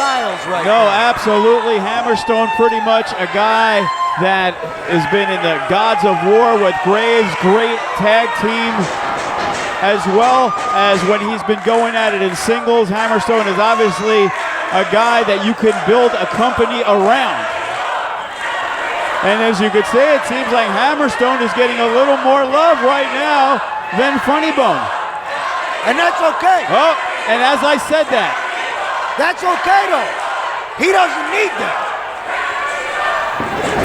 styles right now. now. No, absolutely. Hammerstone pretty much a guy that has been in the Gods of War with Graves, great tag team, as well as when he's been going at it in singles. Hammerstone is obviously a guy that you can build a company around. And as you could say, it seems like Hammerstone is getting a little more love right now than Funny Bone. And that's okay. Oh, and as I said that. That's okay though. He doesn't need that.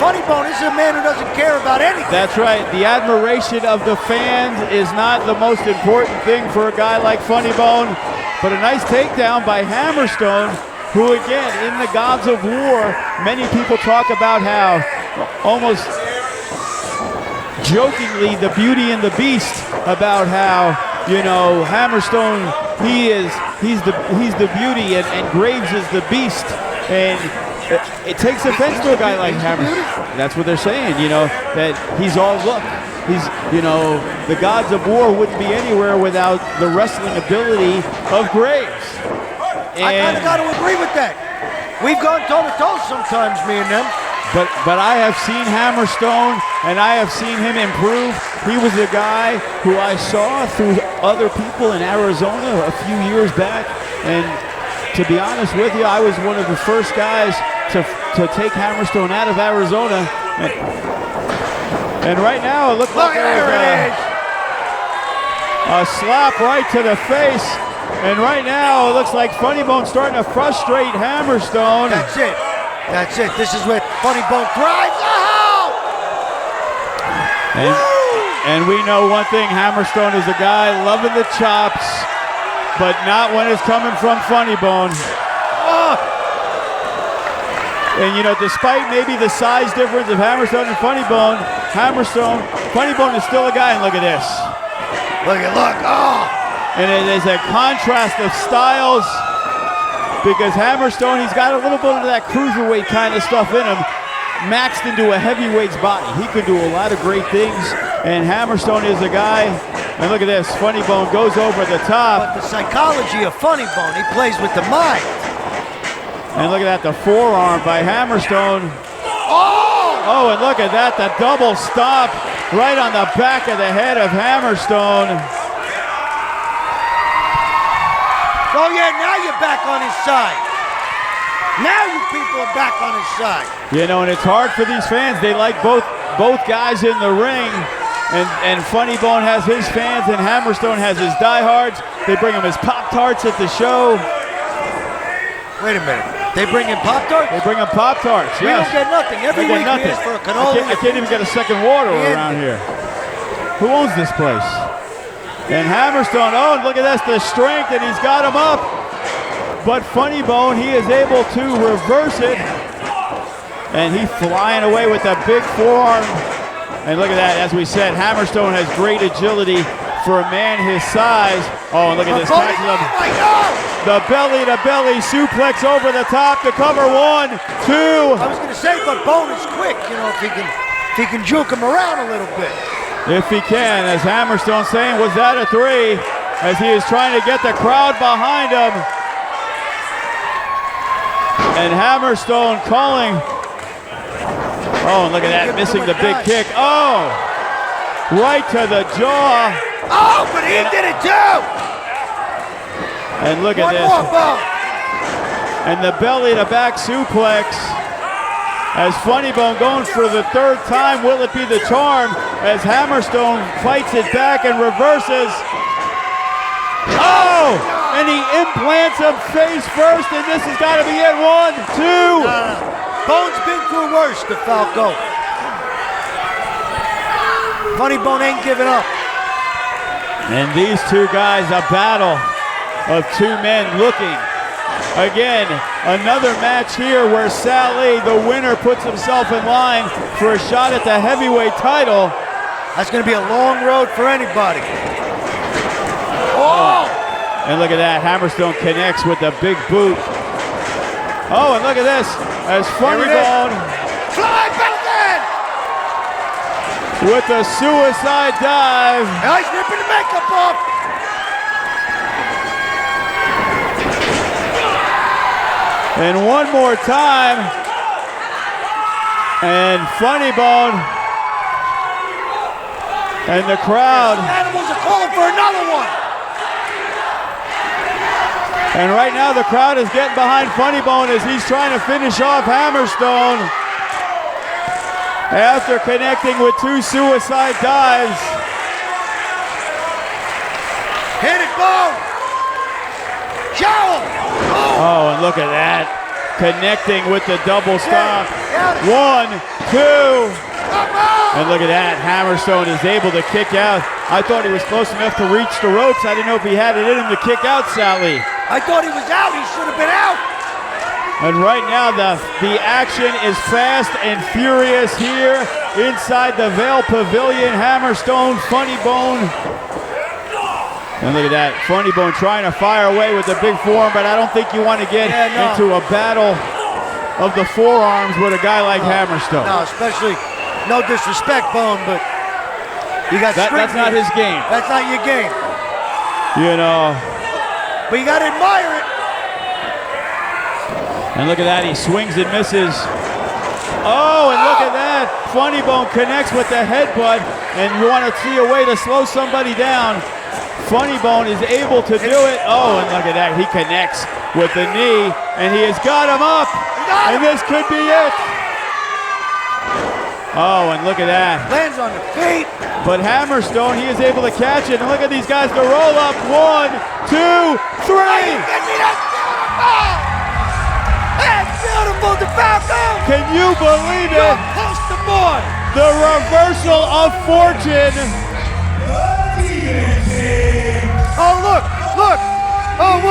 Funny Bone is a man who doesn't care about anything. That's right. The admiration of the fans is not the most important thing for a guy like Funny Bone, but a nice takedown by Hammerstone, who again, in the Gods of War, many people talk about how, almost jokingly, the Beauty and the Beast, about how, you know, Hammerstone, he's the beauty and Graves is the beast, and it takes offense to a guy like Hammerstone. That's what they're saying, you know, that he's all look. He's, you know, the Gods of War wouldn't be anywhere without the wrestling ability of Graves. I kind of got to agree with that. We've gone toe-to-toe sometimes, me and them. But I have seen Hammerstone, and I have seen him improve. He was a guy who I saw through other people in Arizona a few years back, and to be honest with you, I was one of the first guys to take Hammerstone out of Arizona. And right now, it looks like there's a slap right to the face. And right now, it looks like Funny Bone's starting to frustrate Hammerstone. That's it. That's it. This is where Funny Bone thrives. Oh! And we know one thing, Hammerstone is a guy loving the chops, but not when it's coming from Funny Bone. Oh! And you know, despite maybe the size difference of Hammerstone and Funny Bone, Funny Bone is still a guy, and look at this. Look. Oh! And it is a contrast of styles, because Hammerstone, he's got a little bit of that cruiserweight kind of stuff in him, maxed into a heavyweight's body. He could do a lot of great things, and Hammerstone is a guy, and look at this, Funny Bone goes over the top. But the psychology of Funny Bone, he plays with the mind. And look at that, the forearm by Hammerstone. Oh, and look at that, the double stop right on the back of the head of Hammerstone. Oh yeah, now you're back on his side. Now you people are back on his side. You know, and it's hard for these fans. They like both guys in the ring. And Funny Bone has his fans, and Hammerstone has his diehards. They bring him his Pop-Tarts at the show. Wait a minute. They bring in Pop-Tarts? They bring him Pop-Tarts, yes. We don't get nothing. Every week we ask for a cannoli. I can't even get a second water around here. Who owns this place? And Hammerstone, oh, look at this, the strength, and he's got him up. But Funny Bone, he is able to reverse it. And he's flying away with that big forearm. And look at that, as we said, Hammerstone has great agility for a man his size. Oh, and look at this. Oh my God! The belly-to-belly suplex over the top to cover 1, 2. I was going to say, but Bone is quick, you know, if he can juke him around a little bit. If he can, as Hammerstone saying, was that a 3? As he is trying to get the crowd behind him. And Hammerstone calling. Oh, and look at that, missing the big kick. Oh, right to the jaw. Oh, but he did it too. And look at this. One more, Bone. And the belly-to-back suplex. As Funny Bone going for the 3rd time, will it be the charm? As Hammerstone fights it back and reverses. Oh! And he implants him face first, and this has got to be it. 1, 2. Bone's been through worse, DeFalco. Funny Bone ain't giving up. And these two guys, a battle of two men looking. Again, another match here where Sally, the winner, puts himself in line for a shot at the heavyweight title. That's going to be a long road for anybody. Oh! And look at that, Hammerstone connects with the big boot. Oh, and look at this, as Funny Bone fly back in with the suicide dive. Now he's ripping the makeup off. And one more time. And Funny Bone. And the crowd. The animals are calling for another one. And right now the crowd is getting behind Funny Bone as he's trying to finish off Hammerstone after connecting with 2 suicide dives. Hit it, Bone. Show him. Oh, and look at that. Connecting with the double stop. Yeah. 1, 2. And look at that. Hammerstone is able to kick out. I thought he was close enough to reach the ropes. I didn't know if he had it in him to kick out Sally. I thought he was out. He should have been out. And right now the action is fast and furious here inside the Vail Pavilion. Hammerstone, Funny Bone. And look at that, Funny Bone trying to fire away with the big forearm, but I don't think you want to get into a battle of the forearms with a guy like Hammerstone. No, especially, no disrespect, Bone, but you got that's not his game. That's not your game. You know. But you got to admire it. And look at that, he swings and misses. Oh, and look at that. Funny Bone connects with the headbutt, and you want to see a way to slow somebody down. Funny Bone is able to do it. Oh, and look at that. He connects with the knee, and he has got him up. And this could be it. Oh, and look at that. Lands on the feet. But Hammerstone, he is able to catch it. And look at these guys go roll up. 1, 2, 3. That's beautiful. That's beautiful, DeFalco. Can you believe it? You're poster boy. The reversal of fortune. Oh, look. Oh,